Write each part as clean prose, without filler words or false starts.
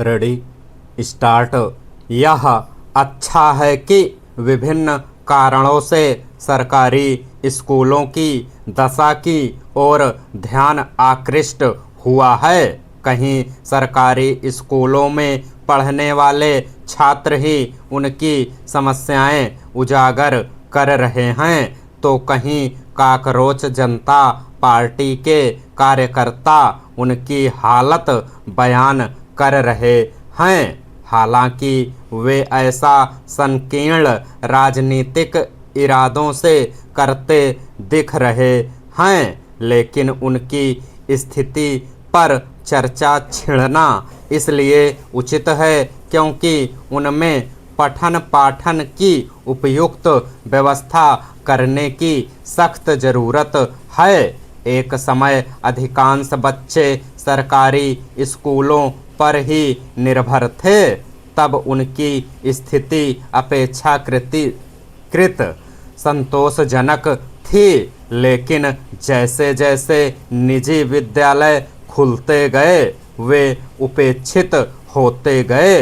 Ready start. यह अच्छा है कि विभिन्न कारणों से सरकारी स्कूलों की दशा की ओर ध्यान आकृष्ट हुआ है। कहीं सरकारी स्कूलों में पढ़ने वाले छात्र ही उनकी समस्याएं उजागर कर रहे हैं, तो कहीं काकरोच जनता पार्टी के कार्यकर्ता उनकी हालत बयान कर रहे हैं। हालांकि वे ऐसा संकीर्ण राजनीतिक इरादों से करते दिख रहे हैं, लेकिन उनकी स्थिति पर चर्चा छेड़ना इसलिए उचित है क्योंकि उनमें पठन पाठन की उपयुक्त व्यवस्था करने की सख्त ज़रूरत है। एक समय अधिकांश बच्चे सरकारी स्कूलों पर ही निर्भर थे, तब उनकी स्थिति अपेक्षाकृत संतोषजनक थी, लेकिन जैसे जैसे निजी विद्यालय खुलते गए वे उपेक्षित होते गए।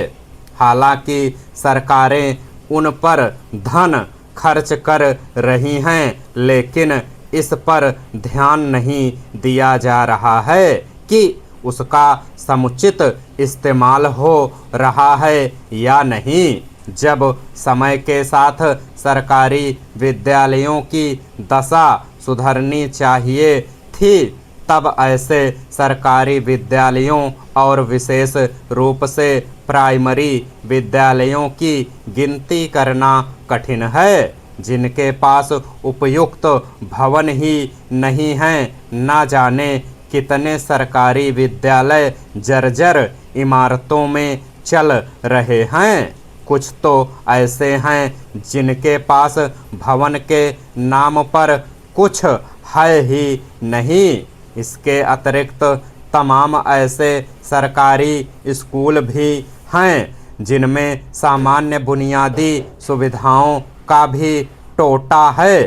हालांकि सरकारें उन पर धन खर्च कर रही हैं, लेकिन इस पर ध्यान नहीं दिया जा रहा है कि उसका समुचित इस्तेमाल हो रहा है या नहीं। जब समय के साथ सरकारी विद्यालयों की दशा सुधरनी चाहिए थी, तब ऐसे सरकारी विद्यालयों और विशेष रूप से प्राइमरी विद्यालयों की गिनती करना कठिन है, जिनके पास उपयुक्त भवन ही नहीं हैं। न जाने कितने सरकारी विद्यालय जर्जर इमारतों में चल रहे हैं। कुछ तो ऐसे हैं जिनके पास भवन के नाम पर कुछ है ही नहीं। इसके अतिरिक्त तमाम ऐसे सरकारी स्कूल भी हैं जिनमें सामान्य बुनियादी सुविधाओं का भी टोटा है।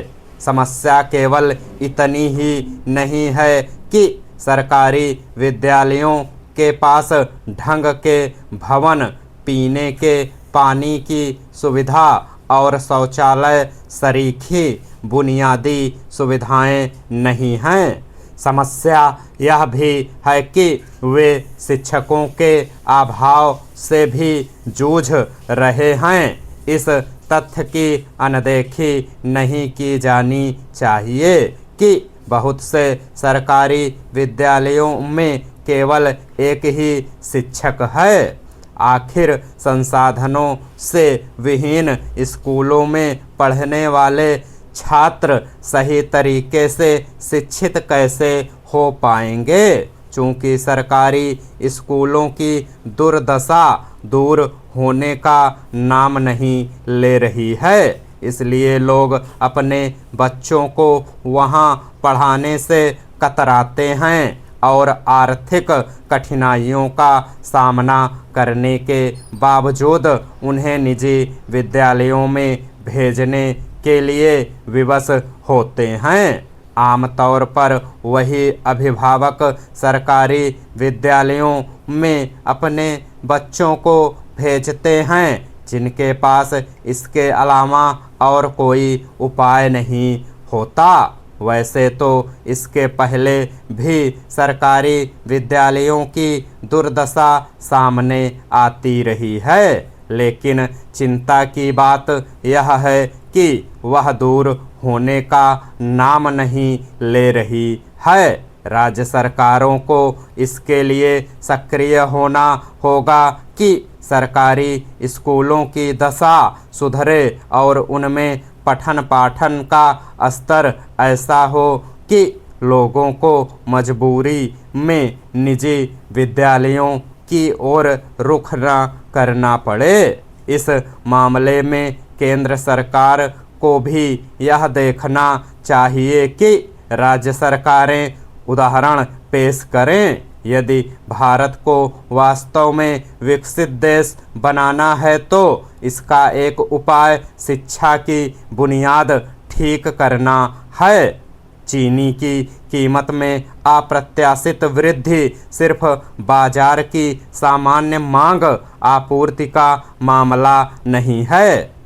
समस्या केवल इतनी ही नहीं है कि सरकारी विद्यालयों के पास ढंग के भवन, पीने के पानी की सुविधा और शौचालय सरीखी बुनियादी सुविधाएं नहीं हैं। समस्या यह भी है कि वे शिक्षकों के अभाव से भी जूझ रहे हैं। इस तथ्य की अनदेखी नहीं की जानी चाहिए कि बहुत से सरकारी विद्यालयों में केवल एक ही शिक्षक है। आखिर संसाधनों से विहीन स्कूलों में पढ़ने वाले छात्र सही तरीके से शिक्षित कैसे हो पाएंगे? चूँकि सरकारी स्कूलों की दुर्दशा दूर होने का नाम नहीं ले रही है, इसलिए लोग अपने बच्चों को वहां पढ़ाने से कतराते हैं और आर्थिक कठिनाइयों का सामना करने के बावजूद उन्हें निजी विद्यालयों में भेजने के लिए विवश होते हैं। आमतौर पर वही अभिभावक सरकारी विद्यालयों में अपने बच्चों को भेजते हैं जिनके पास इसके अलावा और कोई उपाय नहीं होता। वैसे तो इसके पहले भी सरकारी विद्यालयों की दुर्दशा सामने आती रही है, लेकिन चिंता की बात यह है कि वह दूर होने का नाम नहीं ले रही है। राज्य सरकारों को इसके लिए सक्रिय होना होगा कि सरकारी स्कूलों की दशा सुधरे और उनमें पठन पाठन का स्तर ऐसा हो कि लोगों को मजबूरी में निजी विद्यालयों की ओर रुख न करना पड़े। इस मामले में केंद्र सरकार को भी यह देखना चाहिए कि राज्य सरकारें उदाहरण पेश करें। यदि भारत को वास्तव में विकसित देश बनाना है तो इसका एक उपाय शिक्षा की बुनियाद ठीक करना है। चीनी की कीमत में अप्रत्याशित वृद्धि सिर्फ बाजार की सामान्य मांग आपूर्ति का मामला नहीं है।